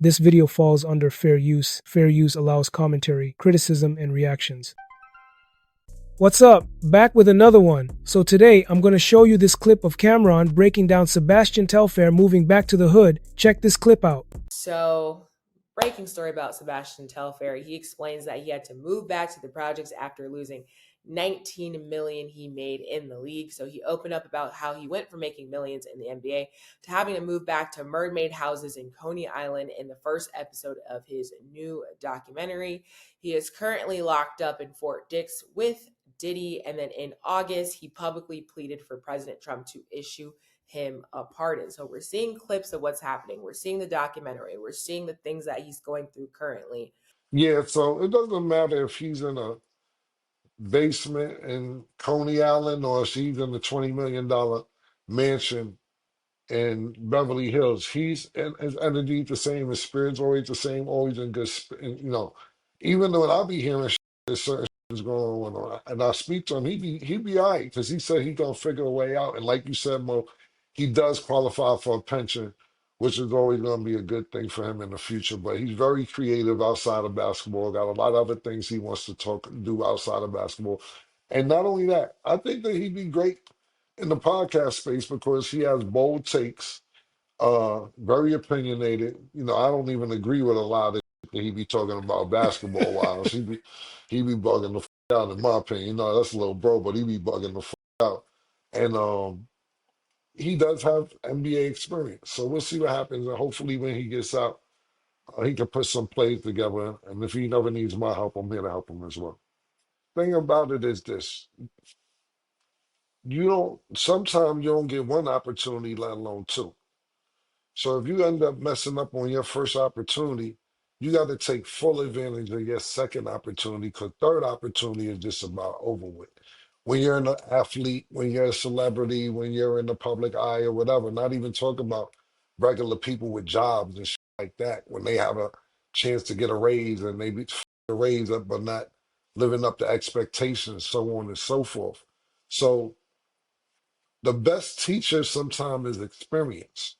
This video falls under fair use. Fair use allows commentary, criticism, and reactions. What's up? Back with another one. So today, I'm going to show you this clip of Cameron breaking down Sebastian Telfair moving back to the hood. Check this clip out. So, breaking story about Sebastian Telfair. He explains that he had to move back to the projects after losing 19 million he made in the league. So he opened up about how he went from making millions in the NBA to having to move back to mermaid houses in Coney Island in the first episode of his new documentary. He is currently locked up in Fort Dix with Diddy, and then in August he publicly pleaded for President Trump to issue him a pardon. So we're seeing clips of what's happening. We're seeing the documentary. We're seeing the things that he's going through currently. Yeah, so it doesn't matter if he's in a basement in Coney Island or if he's in the $20 million mansion in Beverly Hills. He's and his energy the same, his spirit's always the same, always in good even though I be hearing there's certain is going on and I speak to him, he be all right because he said he gonna figure a way out. And like you said, Mo, he does qualify for a pension, which is always gonna be a good thing for him in the future. But he's very creative outside of basketball, got a lot of other things he wants to do outside of basketball. And not only that, I think that he'd be great in the podcast space because he has bold takes, very opinionated. I don't even agree with a lot of that he be talking about basketball wise. He be bugging the out in my opinion. That's a little bro, but he be bugging the out. And he does have NBA experience. So we'll see what happens. And hopefully when he gets out, he can put some plays together. And if he never needs my help, I'm here to help him as well. Thing about it is this. Sometimes you don't get one opportunity, let alone two. So if you end up messing up on your first opportunity, you got to take full advantage of your second opportunity because third opportunity is just about over with. When you're an athlete, when you're a celebrity, when you're in the public eye or whatever, not even talking about regular people with jobs and shit like that, when they have a chance to get a raise and they be the raise up but not living up to expectations, so on and so forth. So the best teacher sometimes is experience.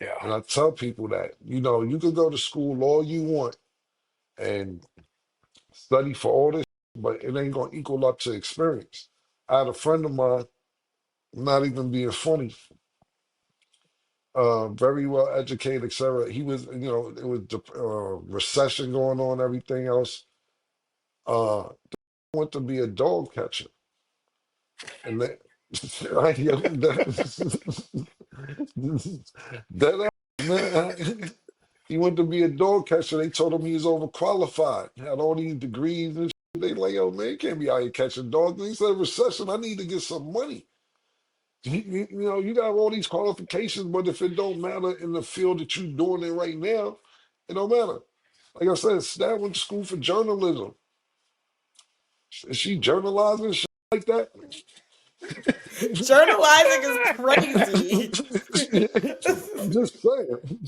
And Yeah. I tell people that, you could go to school all you want and study for all this, but it ain't gonna equal up to experience. I had a friend of mine, not even being funny, very well educated, etc. He was, it was the recession going on, everything else. Went to be a dog catcher, and they, that man. He went to be a dog catcher. They told him he was overqualified. Had all these degrees and shit. They like, yo, man, you can't be out here catching dogs. And he said, recession, I need to get some money. You got all these qualifications, but if it don't matter in the field that you're doing it right now, it don't matter. Like I said, Stan went to school for journalism. Is she journalizing shit like that? Journalizing is crazy. I'm just saying.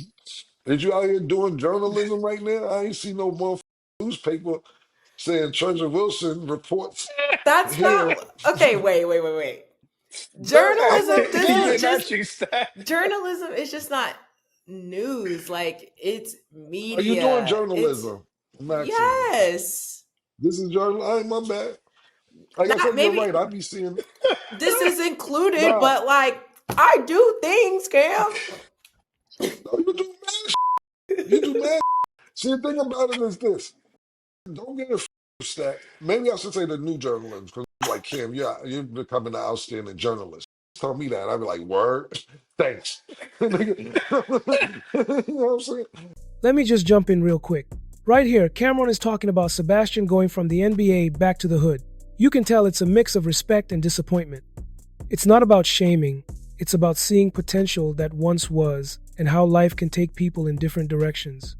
Is you out here doing journalism right now? I ain't see no motherfucking newspaper saying Treasure Wilson reports That's here. not okay. Wait. I'm Journalism not doesn't idiot. just journalism is just not news. Like it's Are you doing media. It's journalism? I'm asking you. yes. This is journal. I ain't my bad. Like I Not said, you're maybe right. I be seeing. this is included, Nah, but like I do things, Cam. no, you do mad. You do mad. See, the thing about it is this. Don't get it that. Maybe I should say the new journalism because like Kim, yeah, you're becoming an outstanding journalist. Tell me that. I'd be like, word, thanks. You know what I'm saying? Let me just jump in real quick. Right here, Cameron is talking about Sebastian going from the NBA back to the hood. You can tell it's a mix of respect and disappointment. It's not about shaming, it's about seeing potential that once was and how life can take people in different directions.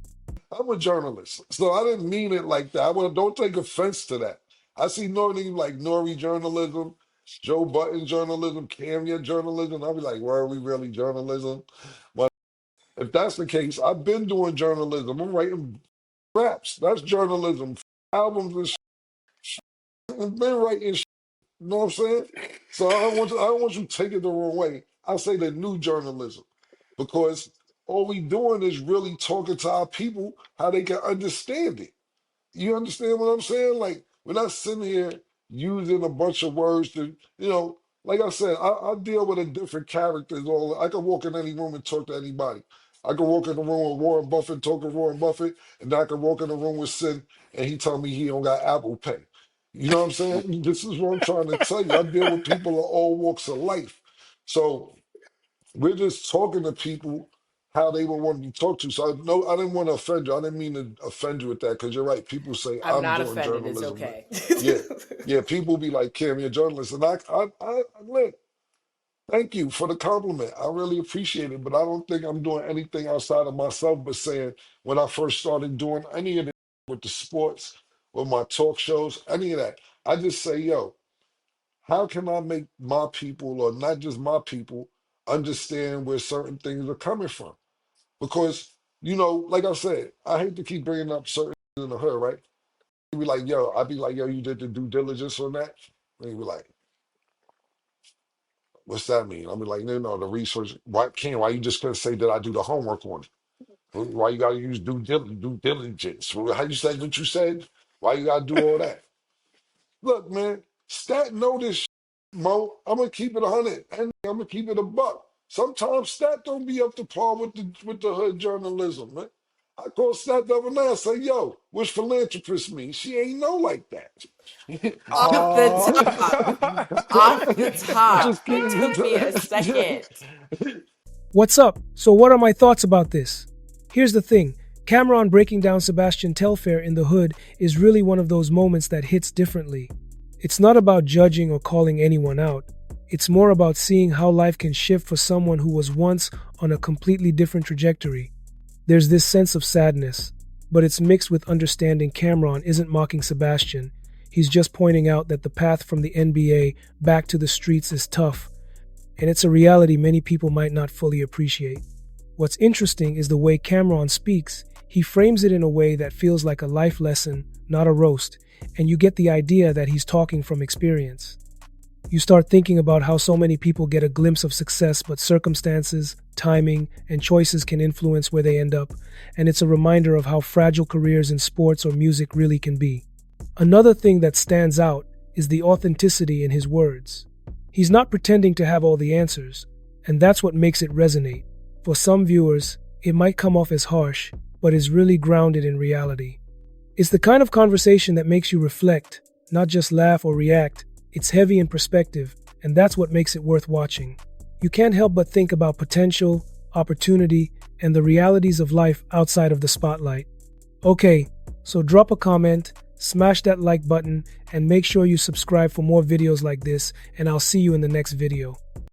I'm a journalist, so I didn't mean it like that. Don't take offense to that. I see Nori like Nori journalism, Joe Budden journalism, Camia journalism. I'll be like, where are we really journalism? But if that's the case, I've been doing journalism. I'm writing raps. That's journalism. Albums and shit. I've been writing shit. You know what I'm saying? So I don't want you to take it the wrong way. I say the new journalism because all we doing is really talking to our people how they can understand it. You understand what I'm saying? Like, we're not sitting here using a bunch of words to, like I said, I deal with a different characters. I can walk in any room and talk to anybody. I can walk in the room with Warren Buffett, talk to Warren Buffett, and then I can walk in the room with Sid, and he tell me he don't got Apple Pay. You know what I'm saying? This is what I'm trying to tell you. I deal with people of all walks of life. So we're just talking to people how they would want to be talked to. So no, I didn't want to offend you. I didn't mean to offend you with that because you're right. People say I'm I'm not doing offended. It's journalism. okay. Yeah, yeah. People be like, "Kim, you're a journalist," and look. Thank you for the compliment. I really appreciate it. But I don't think I'm doing anything outside of myself. But saying when I first started doing any of it with the sports, with my talk shows, any of that, I just say, "Yo, how can I make my people, or not just my people, understand where certain things are coming from?" Because, like I said, I hate to keep bringing up certain things in the hood, right? He'd be like, yo, I'd be like, yo, you did the due diligence on that? And he'd be like, what's that mean? I'll be like, no, the research. Why you just couldn't say that I do the homework on it? Why you gotta use due diligence? How you said what you said? Why you gotta do all that? Look, man, stat know this shit, Mo. I'm gonna keep it 100 and I'm gonna keep it a buck. Sometimes stat don't be up to par with the hood journalism, man. I call stat the other night. I say, yo, what's philanthropist mean? She ain't know like that. Off the top. Off the Just top. It kidding. took me a second. What's up? So what are my thoughts about this? Here's the thing. Cameron breaking down Sebastian Telfair in the hood is really one of those moments that hits differently. It's not about judging or calling anyone out. It's more about seeing how life can shift for someone who was once on a completely different trajectory. There's this sense of sadness, but it's mixed with understanding. Cameron isn't mocking Sebastian. He's just pointing out that the path from the NBA back to the streets is tough, and it's a reality many people might not fully appreciate. What's interesting is the way Cameron speaks. He frames it in a way that feels like a life lesson, not a roast, and you get the idea that he's talking from experience. You start thinking about how so many people get a glimpse of success, but circumstances, timing, and choices can influence where they end up, and it's a reminder of how fragile careers in sports or music really can be. Another thing that stands out is the authenticity in his words. He's not pretending to have all the answers, and that's what makes it resonate. For some viewers, it might come off as harsh, but is really grounded in reality. It's the kind of conversation that makes you reflect, not just laugh or react. It's heavy in perspective, and that's what makes it worth watching. You can't help but think about potential, opportunity, and the realities of life outside of the spotlight. Okay, so drop a comment, smash that like button, and make sure you subscribe for more videos like this, and I'll see you in the next video.